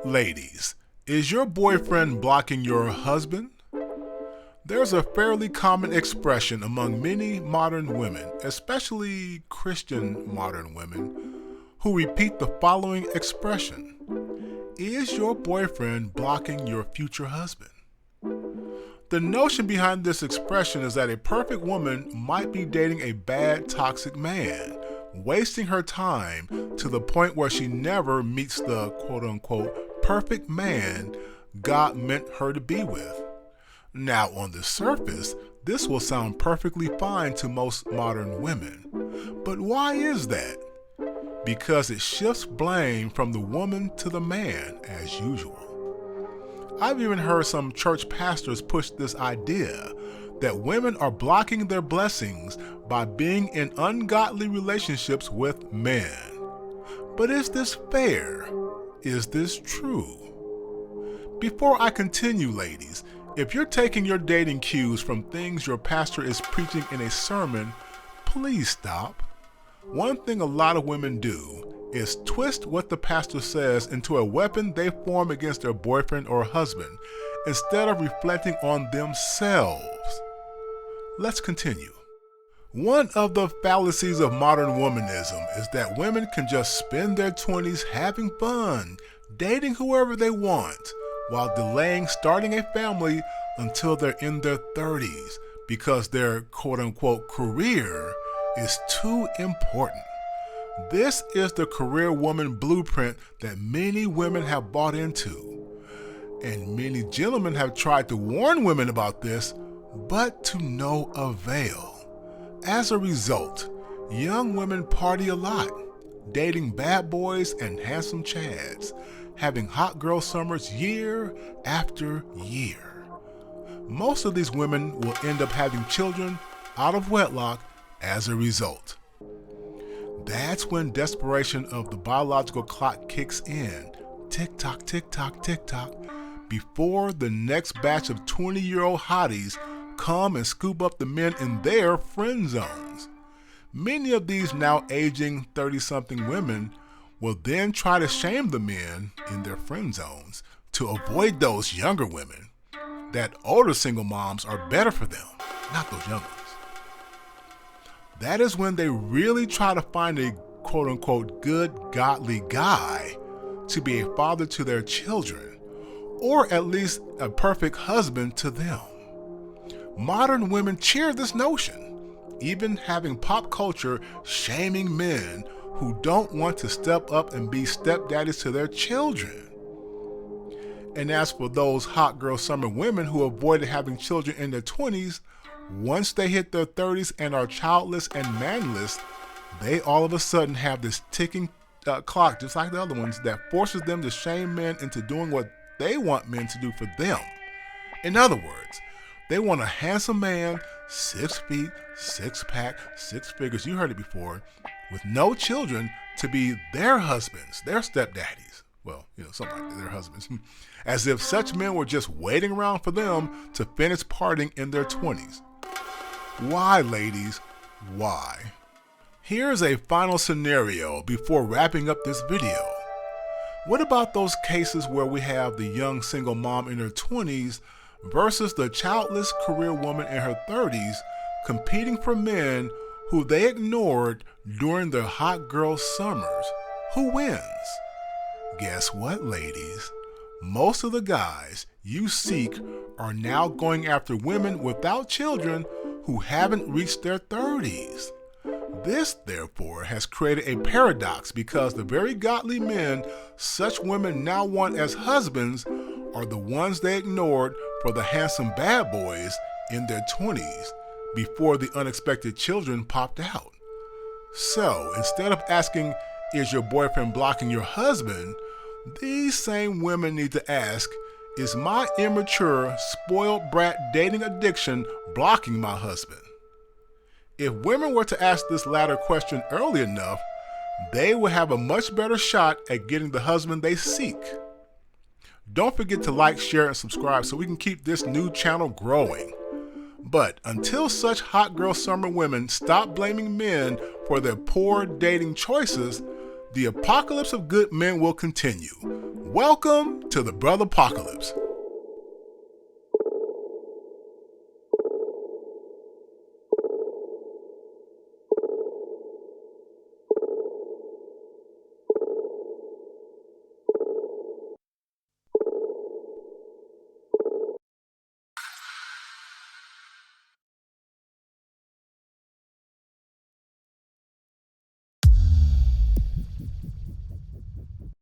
Ladies, is your boyfriend blocking your husband? There's a fairly common expression among many modern women, especially Christian modern women, who repeat the following expression: is your boyfriend blocking your future husband? The notion behind this expression is that a perfect woman might be dating a bad, toxic man, wasting her time to the point where she never meets the quote-unquote perfect man God meant her to be with. Now, on the surface, this will sound perfectly fine to most modern women. But why is that? Because it shifts blame from the woman to the man, as usual. I've even heard some church pastors push this idea that women are blocking their blessings by being in ungodly relationships with men. But is this fair? Is this true? Before I continue, ladies, if you're taking your dating cues from things your pastor is preaching in a sermon, please stop. One thing a lot of women do is twist what the pastor says into a weapon they form against their boyfriend or husband, instead of reflecting on themselves. Let's continue. One of the fallacies of modern womanism is that women can just spend their 20s having fun, dating whoever they want, while delaying starting a family until they're in their 30s because their quote-unquote career is too important. This is the career woman blueprint that many women have bought into. And many gentlemen have tried to warn women about this, but to no avail. As a result, young women party a lot, dating bad boys and handsome chads, having hot girl summers year after year. Most of these women will end up having children out of wedlock as a result. That's when desperation of the biological clock kicks in. Tick tock, tick tock, tick tock. Before the next batch of 20-year-old hotties come and scoop up the men in their friend zones. Many of these now aging 30-something women will then try to shame the men in their friend zones to avoid those younger women. That older single moms are better for them, not those young ones. That is when they really try to find a quote-unquote good, godly guy to be a father to their children, or at least a perfect husband to them. Modern women cheer this notion, even having pop culture shaming men who don't want to step up and be stepdaddies to their children. And as for those hot girl summer women who avoided having children in their 20s, once they hit their 30s and are childless and manless, they all of a sudden have this ticking clock, just like the other ones, that forces them to shame men into doing what they want men to do for them. In other words, they want a handsome man, 6 feet, 6-pack, 6 figures, you heard it before, with no children to be their husbands, their stepdaddies. Well, something like that, their husbands. As if such men were just waiting around for them to finish partying in their 20s. Why, ladies? Why? Here's a final scenario before wrapping up this video. What about those cases where we have the young single mom in her 20s versus the childless career woman in her 30s competing for men who they ignored during their hot girl summers? Who wins? Guess what, ladies? Most of the guys you seek are now going after women without children who haven't reached their 30s. This, therefore, has created a paradox because the very godly men such women now want as husbands are the ones they ignored for the handsome bad boys in their 20s before the unexpected children popped out. So, instead of asking, is your boyfriend blocking your husband? These same women need to ask, is my immature, spoiled brat dating addiction blocking my husband? If women were to ask this latter question early enough, they would have a much better shot at getting the husband they seek. Don't forget to like, share, and subscribe so we can keep this new channel growing. But until such hot girl summer women stop blaming men for their poor dating choices, the apocalypse of good men will continue. Welcome to the Brother Apocalypse.